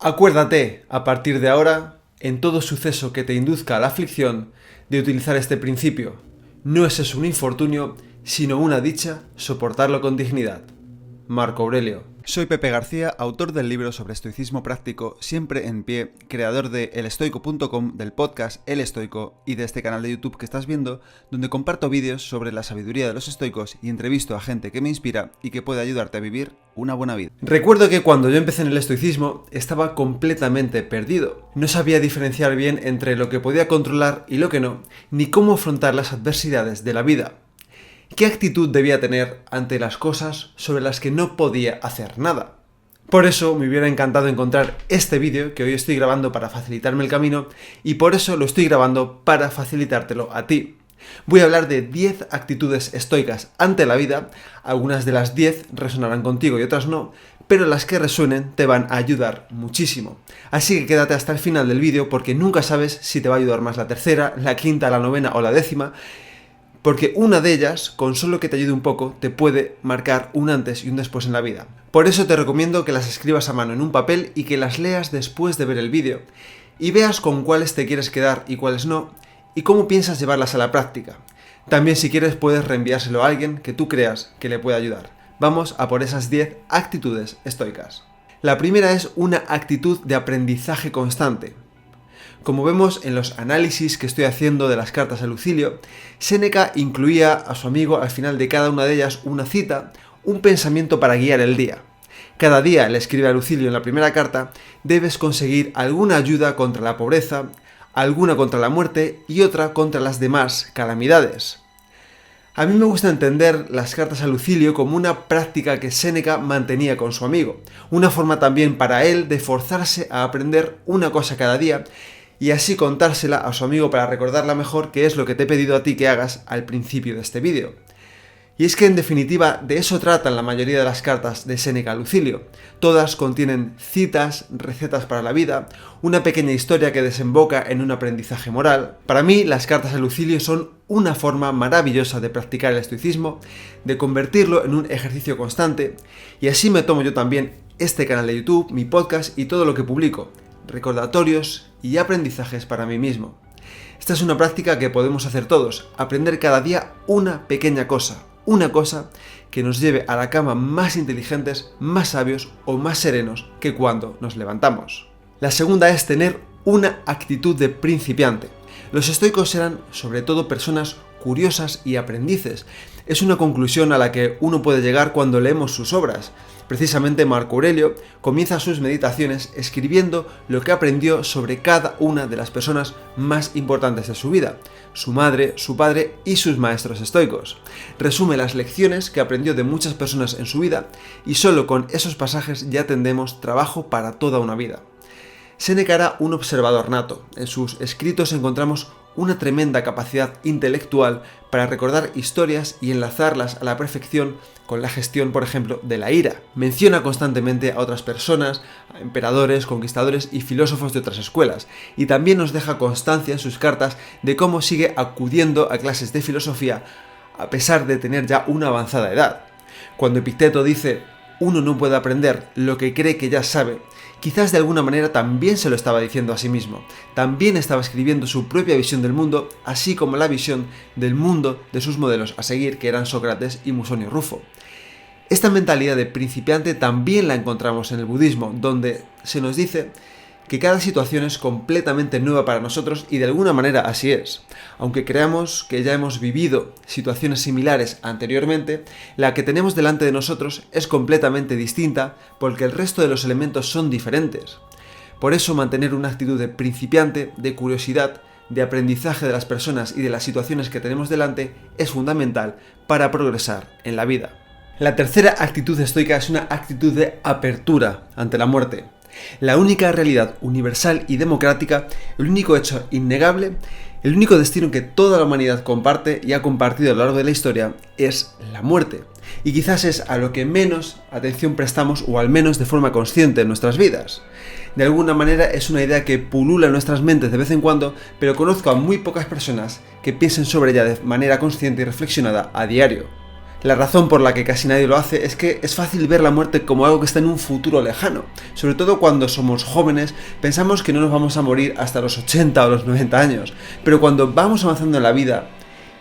Acuérdate, a partir de ahora, en todo suceso que te induzca a la aflicción, de utilizar este principio. No es eso un infortunio, sino una dicha soportarlo con dignidad. Marco Aurelio. Soy Pepe García, autor del libro sobre estoicismo práctico, siempre en pie, creador de elestoico.com, del podcast El Estoico y de este canal de YouTube que estás viendo, donde comparto vídeos sobre la sabiduría de los estoicos y entrevisto a gente que me inspira y que puede ayudarte a vivir una buena vida. Recuerdo que cuando yo empecé en el estoicismo estaba completamente perdido. No sabía diferenciar bien entre lo que podía controlar y lo que no, ni cómo afrontar las adversidades de la vida. ¿Qué actitud debía tener ante las cosas sobre las que no podía hacer nada? Por eso me hubiera encantado encontrar este vídeo que hoy estoy grabando para facilitarme el camino y por eso lo estoy grabando para facilitártelo a ti. Voy a hablar de 10 actitudes estoicas ante la vida, algunas de las 10 resonarán contigo y otras no, pero las que resuenen te van a ayudar muchísimo. Así que quédate hasta el final del vídeo porque nunca sabes si te va a ayudar más la tercera, la quinta, la novena o la décima, porque una de ellas, con solo que te ayude un poco, te puede marcar un antes y un después en la vida. Por eso te recomiendo que las escribas a mano en un papel y que las leas después de ver el vídeo, y veas con cuáles te quieres quedar y cuáles no, y cómo piensas llevarlas a la práctica. También si quieres puedes reenviárselo a alguien que tú creas que le pueda ayudar. Vamos a por esas 10 actitudes estoicas. La primera es una actitud de aprendizaje constante. Como vemos en los análisis que estoy haciendo de las cartas a Lucilio, Séneca incluía a su amigo al final de cada una de ellas una cita, un pensamiento para guiar el día. Cada día le escribe a Lucilio en la primera carta, debes conseguir alguna ayuda contra la pobreza, alguna contra la muerte y otra contra las demás calamidades. A mí me gusta entender las cartas a Lucilio como una práctica que Séneca mantenía con su amigo, una forma también para él de forzarse a aprender una cosa cada día y así contársela a su amigo para recordarla mejor, que es lo que te he pedido a ti que hagas al principio de este vídeo. Y es que en definitiva de eso tratan la mayoría de las cartas de Séneca a Lucilio. Todas contienen citas, recetas para la vida, una pequeña historia que desemboca en un aprendizaje moral. Para mí las cartas a Lucilio son una forma maravillosa de practicar el estoicismo, de convertirlo en un ejercicio constante, y así me tomo yo también este canal de YouTube, mi podcast y todo lo que publico. Recordatorios y aprendizajes para mí mismo. Esta es una práctica que podemos hacer todos, aprender cada día una pequeña cosa, una cosa que nos lleve a la cama más inteligentes, más sabios o más serenos que cuando nos levantamos. La segunda es tener una actitud de principiante. Los estoicos eran sobre todo personas curiosas y aprendices. Es una conclusión a la que uno puede llegar cuando leemos sus obras. Precisamente Marco Aurelio comienza sus meditaciones escribiendo lo que aprendió sobre cada una de las personas más importantes de su vida, su madre, su padre y sus maestros estoicos. Resume las lecciones que aprendió de muchas personas en su vida y solo con esos pasajes ya tendremos trabajo para toda una vida. Séneca era un observador nato. En sus escritos encontramos una tremenda capacidad intelectual para recordar historias y enlazarlas a la perfección con la gestión, por ejemplo, de la ira. Menciona constantemente a otras personas, a emperadores, conquistadores y filósofos de otras escuelas, y también nos deja constancia en sus cartas de cómo sigue acudiendo a clases de filosofía a pesar de tener ya una avanzada edad. Cuando Epicteto dice uno no puede aprender lo que cree que ya sabe, quizás de alguna manera también se lo estaba diciendo a sí mismo. También estaba escribiendo su propia visión del mundo, así como la visión del mundo de sus modelos a seguir, que eran Sócrates y Musonio Rufo. Esta mentalidad de principiante también la encontramos en el budismo, donde se nos dice que cada situación es completamente nueva para nosotros y de alguna manera así es. Aunque creamos que ya hemos vivido situaciones similares anteriormente, la que tenemos delante de nosotros es completamente distinta porque el resto de los elementos son diferentes. Por eso mantener una actitud de principiante, de curiosidad, de aprendizaje de las personas y de las situaciones que tenemos delante es fundamental para progresar en la vida. La tercera actitud estoica es una actitud de apertura ante la muerte. La única realidad universal y democrática, el único hecho innegable, el único destino que toda la humanidad comparte y ha compartido a lo largo de la historia es la muerte. Y quizás es a lo que menos atención prestamos, o al menos de forma consciente en nuestras vidas. De alguna manera es una idea que pulula en nuestras mentes de vez en cuando, pero conozco a muy pocas personas que piensen sobre ella de manera consciente y reflexionada a diario. La razón por la que casi nadie lo hace es que es fácil ver la muerte como algo que está en un futuro lejano. Sobre todo cuando somos jóvenes, pensamos que no nos vamos a morir hasta los 80 o los 90 años. Pero cuando vamos avanzando en la vida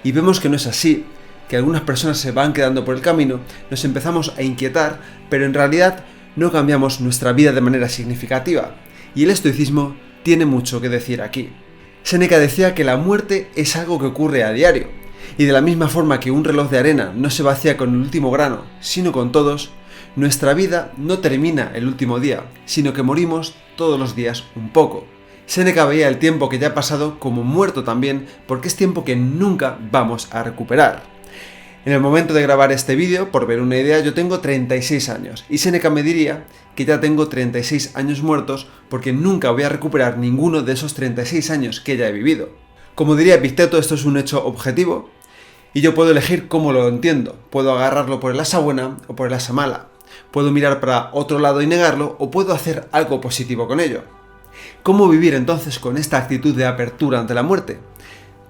y vemos que no es así, que algunas personas se van quedando por el camino, nos empezamos a inquietar, pero en realidad no cambiamos nuestra vida de manera significativa. Y el estoicismo tiene mucho que decir aquí. Séneca decía que la muerte es algo que ocurre a diario. Y de la misma forma que un reloj de arena no se vacía con el último grano, sino con todos, nuestra vida no termina el último día, sino que morimos todos los días un poco. Séneca veía el tiempo que ya ha pasado como muerto también, porque es tiempo que nunca vamos a recuperar. En el momento de grabar este vídeo, por ver una idea, yo tengo 36 años, y Séneca me diría que ya tengo 36 años muertos porque nunca voy a recuperar ninguno de esos 36 años que ya he vivido. Como diría Epicteto, esto es un hecho objetivo, y yo puedo elegir cómo lo entiendo. Puedo agarrarlo por el asa buena o por el asa mala. Puedo mirar para otro lado y negarlo, o puedo hacer algo positivo con ello. ¿Cómo vivir entonces con esta actitud de apertura ante la muerte?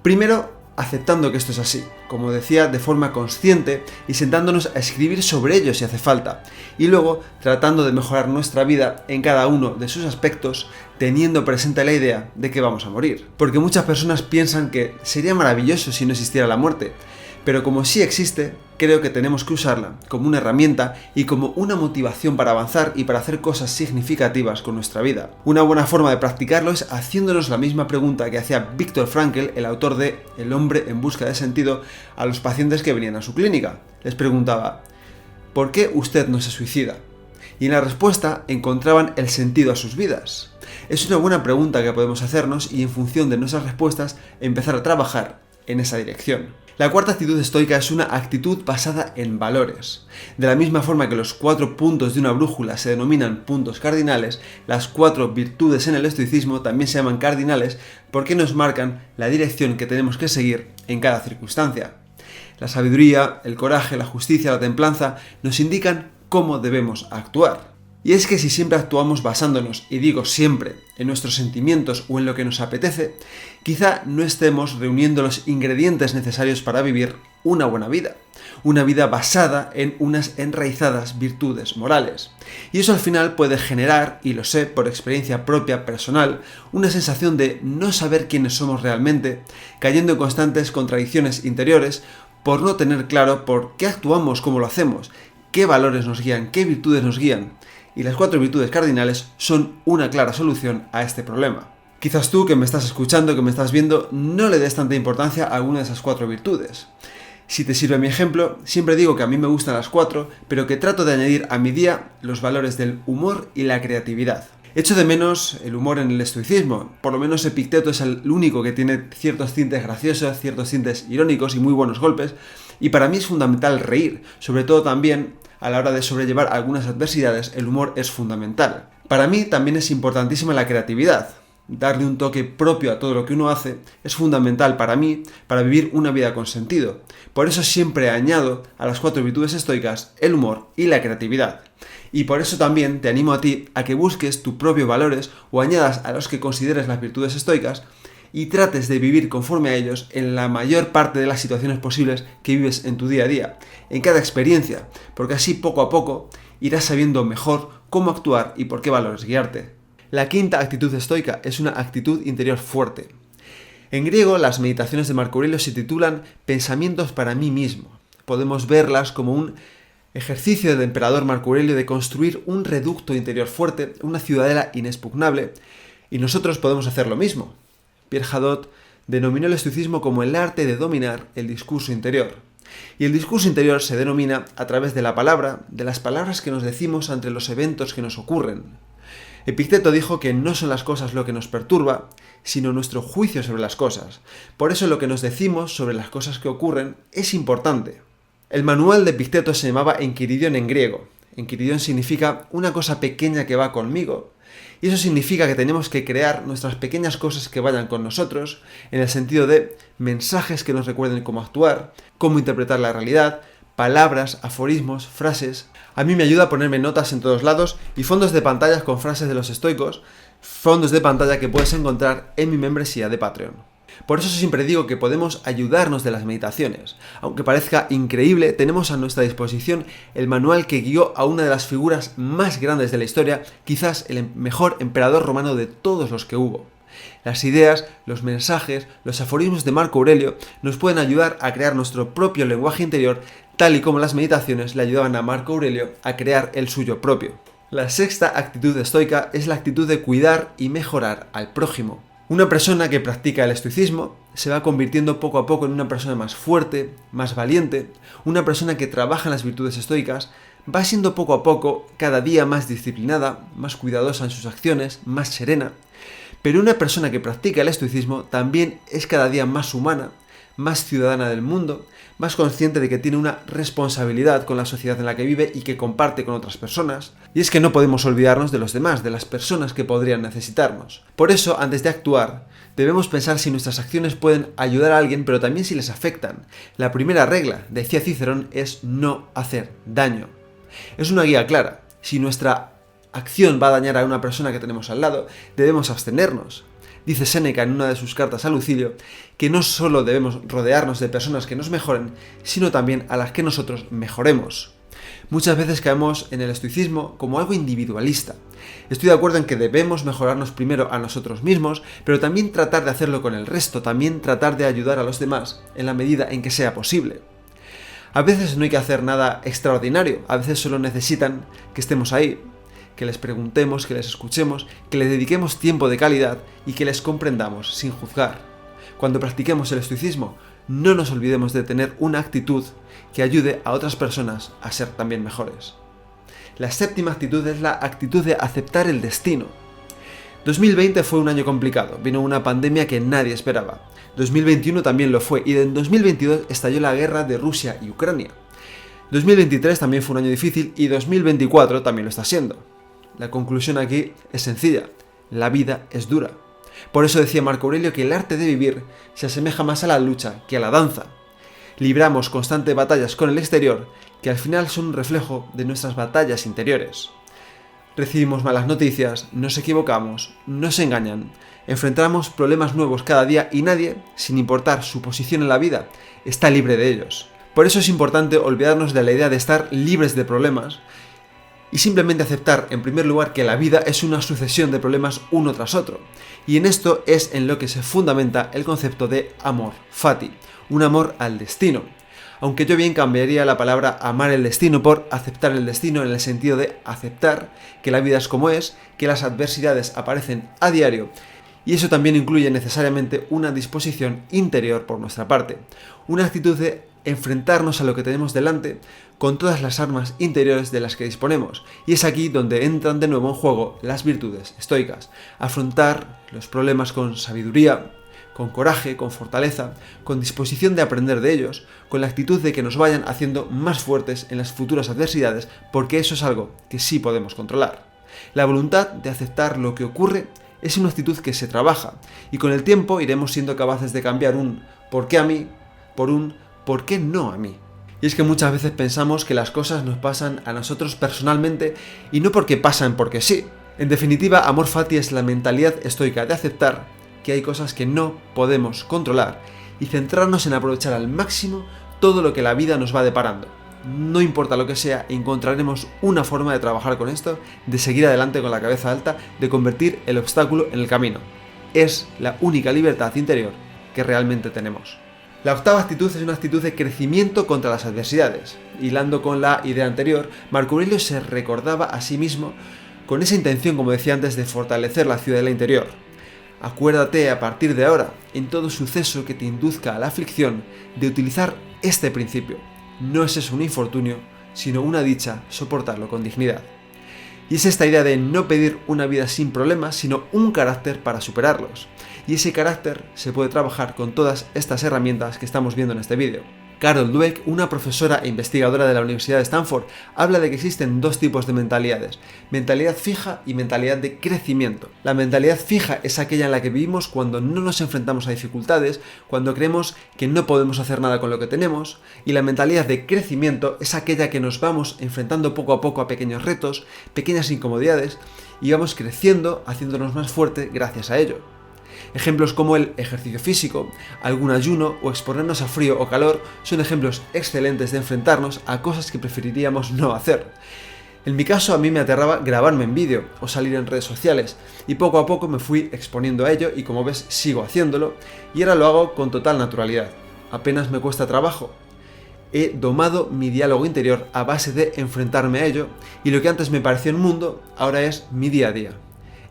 Primero, aceptando que esto es así, como decía, de forma consciente y sentándonos a escribir sobre ello si hace falta. Y luego, tratando de mejorar nuestra vida en cada uno de sus aspectos, teniendo presente la idea de que vamos a morir. Porque muchas personas piensan que sería maravilloso si no existiera la muerte, pero como sí existe, creo que tenemos que usarla como una herramienta y como una motivación para avanzar y para hacer cosas significativas con nuestra vida. Una buena forma de practicarlo es haciéndonos la misma pregunta que hacía Viktor Frankl, el autor de El hombre en busca de sentido, a los pacientes que venían a su clínica. Les preguntaba: ¿por qué usted no se suicida? Y en la respuesta encontraban el sentido a sus vidas. Es una buena pregunta que podemos hacernos y en función de nuestras respuestas empezar a trabajar en esa dirección. La cuarta actitud estoica es una actitud basada en valores. De la misma forma que los 4 puntos de una brújula se denominan puntos cardinales, las 4 virtudes en el estoicismo también se llaman cardinales porque nos marcan la dirección que tenemos que seguir en cada circunstancia. La sabiduría, el coraje, la justicia, la templanza nos indican cómo debemos actuar. Y es que si siempre actuamos basándonos, y digo siempre, en nuestros sentimientos o en lo que nos apetece, quizá no estemos reuniendo los ingredientes necesarios para vivir una buena vida. Una vida basada en unas enraizadas virtudes morales. Y eso al final puede generar, y lo sé por experiencia propia personal, una sensación de no saber quiénes somos realmente, cayendo en constantes contradicciones interiores por no tener claro por qué actuamos como lo hacemos, qué valores nos guían, qué virtudes nos guían. Y las 4 virtudes cardinales son una clara solución a este problema. Quizás tú que me estás escuchando, que me estás viendo, no le des tanta importancia a alguna de esas 4 virtudes. Si te sirve mi ejemplo, siempre digo que a mí me gustan las 4, pero que trato de añadir a mi día los valores del humor y la creatividad. Echo de menos el humor en el estoicismo, por lo menos Epicteto es el único que tiene ciertos tintes graciosos, ciertos tintes irónicos y muy buenos golpes, y para mí es fundamental reír, sobre todo también a la hora de sobrellevar algunas adversidades, el humor es fundamental. Para mí también es importantísima la creatividad. Darle un toque propio a todo lo que uno hace es fundamental para mí, para vivir una vida con sentido. Por eso siempre añado a las 4 virtudes estoicas el humor y la creatividad. Y por eso también te animo a ti a que busques tus propios valores o añadas a los que consideres las virtudes estoicas y trates de vivir conforme a ellos en la mayor parte de las situaciones posibles que vives en tu día a día, en cada experiencia, porque así poco a poco irás sabiendo mejor cómo actuar y por qué valores guiarte. La quinta actitud estoica es una actitud interior fuerte. En griego, las meditaciones de Marco Aurelio se titulan Pensamientos para mí mismo. Podemos verlas como un ejercicio del emperador Marco Aurelio de construir un reducto interior fuerte, una ciudadela inexpugnable, y nosotros podemos hacer lo mismo. Pierre Hadot denominó el estoicismo como el arte de dominar el discurso interior. Y el discurso interior se denomina a través de la palabra, de las palabras que nos decimos ante los eventos que nos ocurren. Epicteto dijo que no son las cosas lo que nos perturba, sino nuestro juicio sobre las cosas. Por eso lo que nos decimos sobre las cosas que ocurren es importante. El manual de Epicteto se llamaba Enquiridión en griego. Enquiridión significa una cosa pequeña que va conmigo. Y eso significa que tenemos que crear nuestras pequeñas cosas que vayan con nosotros, en el sentido de mensajes que nos recuerden cómo actuar, cómo interpretar la realidad, palabras, aforismos, frases. A mí me ayuda a ponerme notas en todos lados y fondos de pantallas con frases de los estoicos, fondos de pantalla que puedes encontrar en mi membresía de Patreon. Por eso siempre digo que podemos ayudarnos de las meditaciones. Aunque parezca increíble, tenemos a nuestra disposición el manual que guió a una de las figuras más grandes de la historia, quizás el mejor emperador romano de todos los que hubo. Las ideas, los mensajes, los aforismos de Marco Aurelio nos pueden ayudar a crear nuestro propio lenguaje interior, tal y como las meditaciones le ayudaban a Marco Aurelio a crear el suyo propio. La sexta actitud estoica es la actitud de cuidar y mejorar al prójimo. Una persona que practica el estoicismo se va convirtiendo poco a poco en una persona más fuerte, más valiente. Una persona que trabaja en las virtudes estoicas va siendo poco a poco cada día más disciplinada, más cuidadosa en sus acciones, más serena. Pero una persona que practica el estoicismo también es cada día más humana, más ciudadana del mundo, más consciente de que tiene una responsabilidad con la sociedad en la que vive y que comparte con otras personas. Y es que no podemos olvidarnos de los demás, de las personas que podrían necesitarnos. Por eso, antes de actuar, debemos pensar si nuestras acciones pueden ayudar a alguien, pero también si les afectan. La primera regla, decía Cicerón, es no hacer daño. Es una guía clara. Si nuestra acción va a dañar a una persona que tenemos al lado, debemos abstenernos. Dice Séneca en una de sus cartas a Lucilio que no solo debemos rodearnos de personas que nos mejoren, sino también a las que nosotros mejoremos. Muchas veces caemos en el estoicismo como algo individualista. Estoy de acuerdo en que debemos mejorarnos primero a nosotros mismos, pero también tratar de hacerlo con el resto, también tratar de ayudar a los demás en la medida en que sea posible. A veces no hay que hacer nada extraordinario, a veces solo necesitan que estemos ahí, que les preguntemos, que les escuchemos, que les dediquemos tiempo de calidad y que les comprendamos sin juzgar. Cuando practiquemos el estoicismo, no nos olvidemos de tener una actitud que ayude a otras personas a ser también mejores. La séptima actitud es la actitud de aceptar el destino. 2020 fue un año complicado, vino una pandemia que nadie esperaba. 2021 también lo fue y en 2022 estalló la guerra de Rusia y Ucrania. 2023 también fue un año difícil y 2024 también lo está siendo. La conclusión aquí es sencilla, la vida es dura. Por eso decía Marco Aurelio que el arte de vivir se asemeja más a la lucha que a la danza. Libramos constantes batallas con el exterior que al final son un reflejo de nuestras batallas interiores. Recibimos malas noticias, nos equivocamos, nos engañan, enfrentamos problemas nuevos cada día y nadie, sin importar su posición en la vida, está libre de ellos. Por eso es importante olvidarnos de la idea de estar libres de problemas y simplemente aceptar, en primer lugar, que la vida es una sucesión de problemas uno tras otro. Y en esto es en lo que se fundamenta el concepto de amor fati, un amor al destino. Aunque yo bien cambiaría la palabra amar el destino por aceptar el destino en el sentido de aceptar que la vida es como es, que las adversidades aparecen a diario, y eso también incluye necesariamente una disposición interior por nuestra parte, una actitud de enfrentarnos a lo que tenemos delante con todas las armas interiores de las que disponemos. Y es aquí donde entran de nuevo en juego las virtudes estoicas. Afrontar los problemas con sabiduría, con coraje, con fortaleza, con disposición de aprender de ellos, con la actitud de que nos vayan haciendo más fuertes en las futuras adversidades, porque eso es algo que sí podemos controlar. La voluntad de aceptar lo que ocurre es una actitud que se trabaja, y con el tiempo iremos siendo capaces de cambiar un ¿por qué a mí? Por un ¿por qué no a mí? Y es que muchas veces pensamos que las cosas nos pasan a nosotros personalmente y no porque pasan porque sí. En definitiva, amor fati es la mentalidad estoica de aceptar que hay cosas que no podemos controlar y centrarnos en aprovechar al máximo todo lo que la vida nos va deparando. No importa lo que sea, encontraremos una forma de trabajar con esto, de seguir adelante con la cabeza alta, de convertir el obstáculo en el camino. Es la única libertad interior que realmente tenemos. La octava actitud es una actitud de crecimiento contra las adversidades. Hilando con la idea anterior, Marco Aurelio se recordaba a sí mismo con esa intención, como decía antes, de fortalecer la ciudadela interior. Acuérdate a partir de ahora, en todo suceso que te induzca a la aflicción, de utilizar este principio. No es eso un infortunio, sino una dicha soportarlo con dignidad. Y es esta idea de no pedir una vida sin problemas, sino un carácter para superarlos. Y ese carácter se puede trabajar con todas estas herramientas que estamos viendo en este vídeo. Carol Dweck, una profesora e investigadora de la Universidad de Stanford, habla de que existen dos tipos de mentalidades: mentalidad fija y mentalidad de crecimiento. La mentalidad fija es aquella en la que vivimos cuando no nos enfrentamos a dificultades, cuando creemos que no podemos hacer nada con lo que tenemos, y la mentalidad de crecimiento es aquella que nos vamos enfrentando poco a poco a pequeños retos, pequeñas incomodidades, y vamos creciendo, haciéndonos más fuertes gracias a ello. Ejemplos como el ejercicio físico, algún ayuno o exponernos a frío o calor son ejemplos excelentes de enfrentarnos a cosas que preferiríamos no hacer. En mi caso, a mí me aterraba grabarme en vídeo o salir en redes sociales, y poco a poco me fui exponiendo a ello y, como ves, sigo haciéndolo, y ahora lo hago con total naturalidad. Apenas me cuesta trabajo. He domado mi diálogo interior a base de enfrentarme a ello, y lo que antes me pareció un mundo, ahora es mi día a día.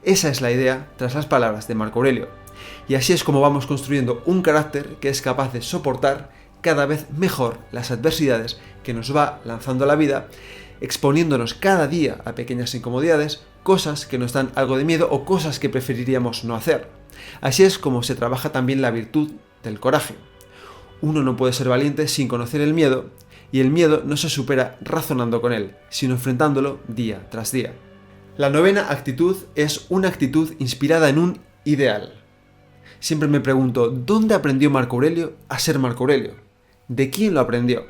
Esa es la idea tras las palabras de Marco Aurelio. Y así es como vamos construyendo un carácter que es capaz de soportar cada vez mejor las adversidades que nos va lanzando la vida, exponiéndonos cada día a pequeñas incomodidades, cosas que nos dan algo de miedo o cosas que preferiríamos no hacer. Así es como se trabaja también la virtud del coraje. Uno no puede ser valiente sin conocer el miedo, y el miedo no se supera razonando con él, sino enfrentándolo día tras día. La novena actitud es una actitud inspirada en un ideal. Siempre me pregunto, ¿dónde aprendió Marco Aurelio a ser Marco Aurelio? ¿De quién lo aprendió?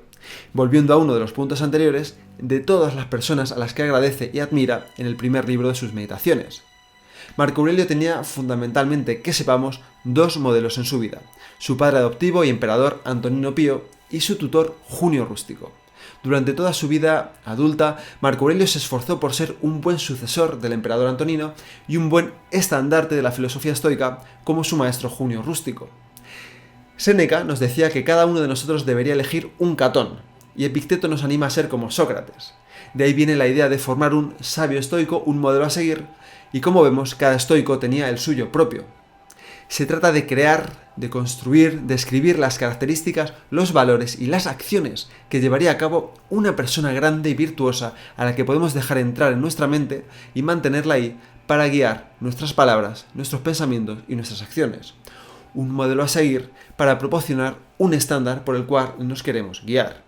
Volviendo a uno de los puntos anteriores, de todas las personas a las que agradece y admira en el primer libro de sus meditaciones. Marco Aurelio tenía fundamentalmente, que sepamos, dos modelos en su vida: su padre adoptivo y emperador Antonino Pío y su tutor Junio Rústico. Durante toda su vida adulta, Marco Aurelio se esforzó por ser un buen sucesor del emperador Antonino y un buen estandarte de la filosofía estoica como su maestro Junio Rústico. Séneca nos decía que cada uno de nosotros debería elegir un Catón, y Epicteto nos anima a ser como Sócrates. De ahí viene la idea de formar un sabio estoico, un modelo a seguir, y como vemos, cada estoico tenía el suyo propio. Se trata de crear, de construir, de escribir las características, los valores y las acciones que llevaría a cabo una persona grande y virtuosa a la que podemos dejar entrar en nuestra mente y mantenerla ahí para guiar nuestras palabras, nuestros pensamientos y nuestras acciones. Un modelo a seguir para proporcionar un estándar por el cual nos queremos guiar.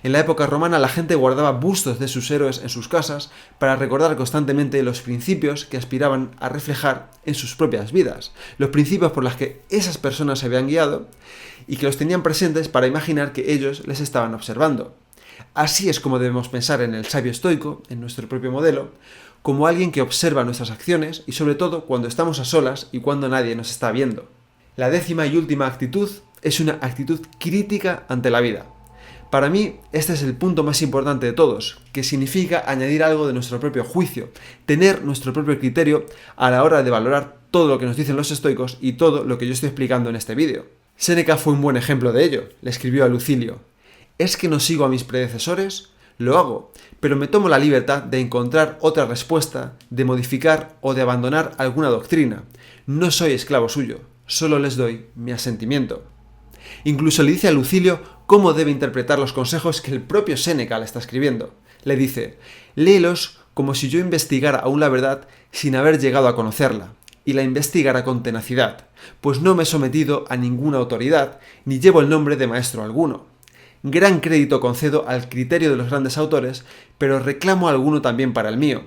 En la época romana la gente guardaba bustos de sus héroes en sus casas para recordar constantemente los principios que aspiraban a reflejar en sus propias vidas, los principios por los que esas personas se habían guiado y que los tenían presentes para imaginar que ellos les estaban observando. Así es como debemos pensar en el sabio estoico, en nuestro propio modelo, como alguien que observa nuestras acciones y sobre todo cuando estamos a solas y cuando nadie nos está viendo. La décima y última actitud es una actitud crítica ante la vida. Para mí, este es el punto más importante de todos, que significa añadir algo de nuestro propio juicio, tener nuestro propio criterio a la hora de valorar todo lo que nos dicen los estoicos y todo lo que yo estoy explicando en este vídeo. Séneca fue un buen ejemplo de ello. Le escribió a Lucilio: ¿es que no sigo a mis predecesores? Lo hago, pero me tomo la libertad de encontrar otra respuesta, de modificar o de abandonar alguna doctrina. No soy esclavo suyo, solo les doy mi asentimiento. Incluso le dice a Lucilio cómo debe interpretar los consejos que el propio Séneca le está escribiendo. Le dice: léelos como si yo investigara aún la verdad sin haber llegado a conocerla, y la investigara con tenacidad, pues no me he sometido a ninguna autoridad, ni llevo el nombre de maestro alguno. Gran crédito concedo al criterio de los grandes autores, pero reclamo alguno también para el mío,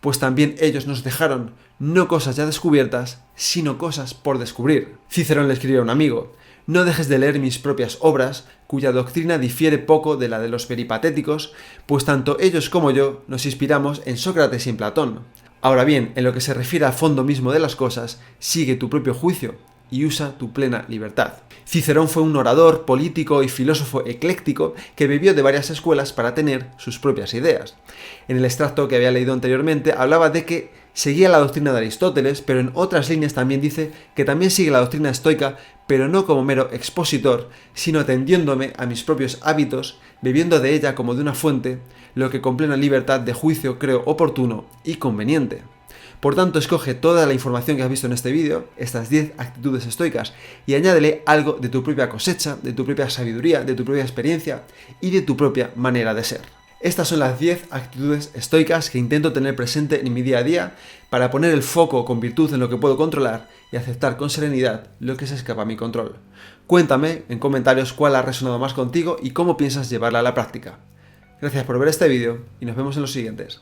pues también ellos nos dejaron no cosas ya descubiertas, sino cosas por descubrir. Cicerón le escribió a un amigo: no dejes de leer mis propias obras, cuya doctrina difiere poco de la de los peripatéticos, pues tanto ellos como yo nos inspiramos en Sócrates y en Platón. Ahora bien, en lo que se refiere al fondo mismo de las cosas, sigue tu propio juicio y usa tu plena libertad. Cicerón fue un orador, político y filósofo ecléctico que bebió de varias escuelas para tener sus propias ideas. En el extracto que había leído anteriormente hablaba de que seguía la doctrina de Aristóteles, pero en otras líneas también dice que también sigue la doctrina estoica, pero no como mero expositor, sino atendiéndome a mis propios hábitos, bebiendo de ella como de una fuente, lo que con plena libertad de juicio creo oportuno y conveniente. Por tanto, escoge toda la información que has visto en este vídeo, estas 10 actitudes estoicas, y añádele algo de tu propia cosecha, de tu propia sabiduría, de tu propia experiencia y de tu propia manera de ser. Estas son las 10 actitudes estoicas que intento tener presente en mi día a día para poner el foco con virtud en lo que puedo controlar y aceptar con serenidad lo que se escapa a mi control. Cuéntame en comentarios cuál ha resonado más contigo y cómo piensas llevarla a la práctica. Gracias por ver este vídeo y nos vemos en los siguientes.